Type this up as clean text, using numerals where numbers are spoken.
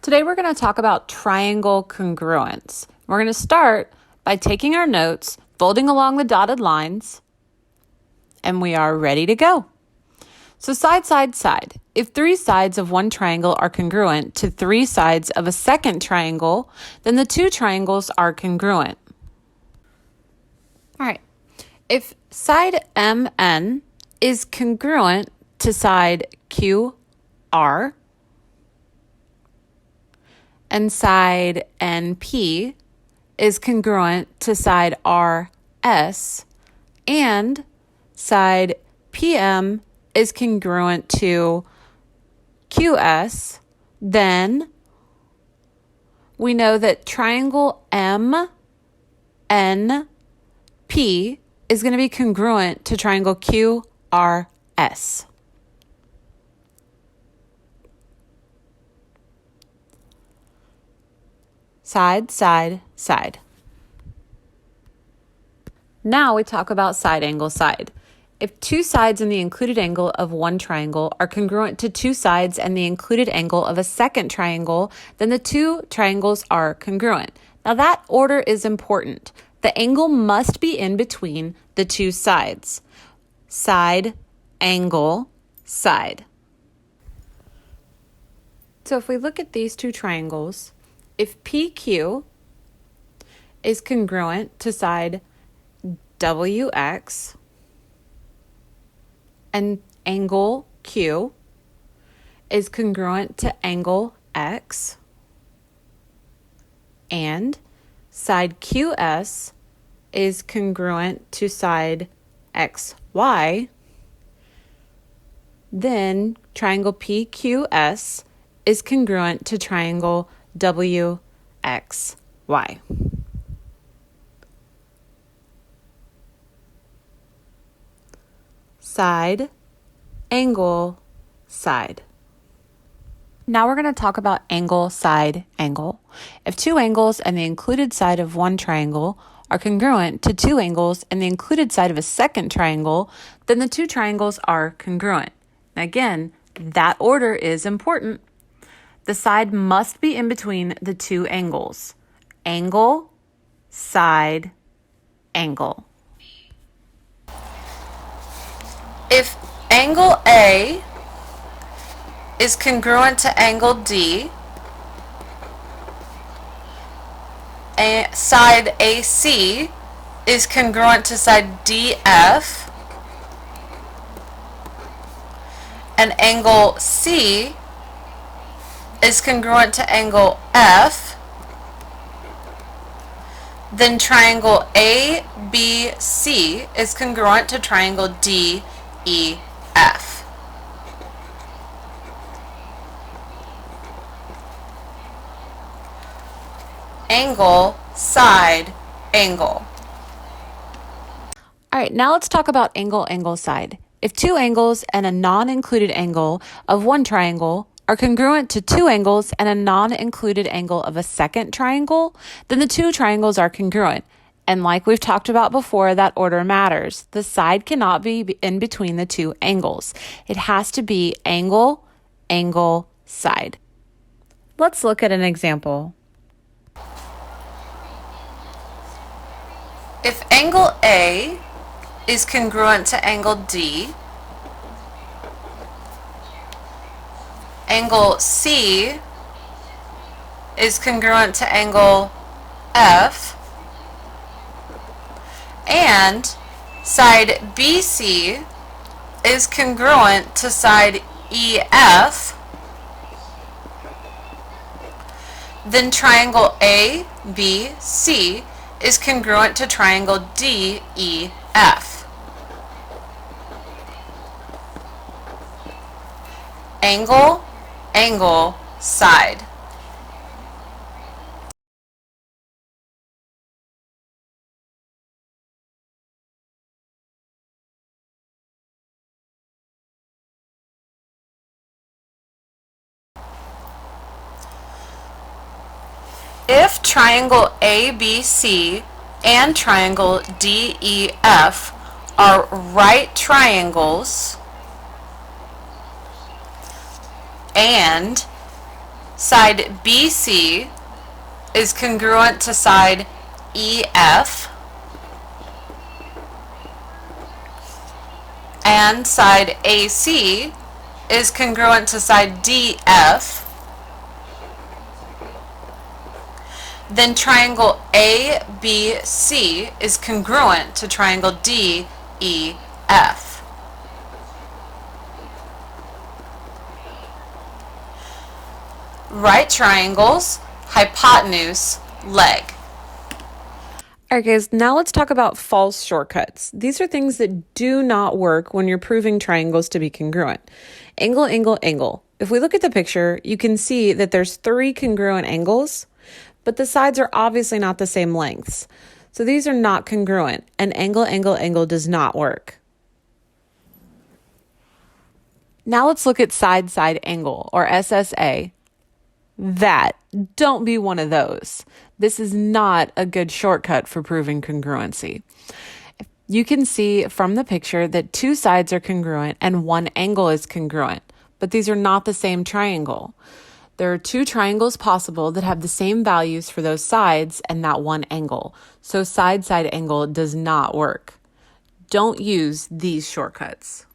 Today we're going to talk about triangle congruence. We're going to start by taking our notes, folding along the dotted lines, and we are ready to go. So side, side, side. If three sides of one triangle are congruent to three sides of a second triangle, then the two triangles are congruent. All right. If side MN is congruent to side QR, and side NP is congruent to side RS, and side PM is congruent to QS, then we know that triangle MNP is going to be congruent to triangle QRS. Side, side, side. Now we talk about side angle side. If two sides in the included angle of one triangle are congruent to two sides and the included angle of a second triangle, then the two triangles are congruent. Now that order is important. The angle must be in between the two sides. Side, angle, side. So if we look at these two triangles, if PQ is congruent to side WX and angle Q is congruent to angle X, and side QS is congruent to side XY, then triangle PQS is congruent to triangle WXY. Side, angle, side. Now we're going to talk about angle, side, angle. If two angles and the included side of one triangle are congruent to two angles and the included side of a second triangle, then the two triangles are congruent. Again, that order is important. The side must be in between the two angles. Angle, side, angle. If angle A is congruent to angle D, side AC is congruent to side DF, and angle C is congruent to angle F, then triangle ABC is congruent to triangle DEF. Angle, side, angle. All right, now let's talk about angle, angle, side. If two angles and a non-included angle of one triangle are congruent to two angles and a non-included angle of a second triangle, then the two triangles are congruent. And like we've talked about before, that order matters. The side cannot be in between the two angles. It has to be angle, angle, side. Let's look at an example. If angle A is congruent to angle D, angle C is congruent to angle F, and side BC is congruent to side EF, then triangle ABC is congruent to triangle DEF. Angle, angle, side. If triangle ABC and triangle DEF are right triangles, and Side BC is congruent to side EF, and side AC is congruent to side DF. Then triangle ABC is congruent to triangle DEF. Right triangles, hypotenuse, leg. Alright guys, now let's talk about false shortcuts. These are things that do not work when you're proving triangles to be congruent. Angle, angle, angle. If we look at the picture, you can see that there's 3 congruent angles, but the sides are obviously not the same lengths. So these are not congruent, and angle, angle, angle does not work. Now let's look at side-side angle, or SSA. Don't be one of those. This is not a good shortcut for proving congruency. You can see from the picture that 2 sides are congruent and 1 angle is congruent, but these are not the same triangle. There are 2 triangles possible that have the same values for those sides and that 1 angle. So side-side angle does not work. Don't use these shortcuts.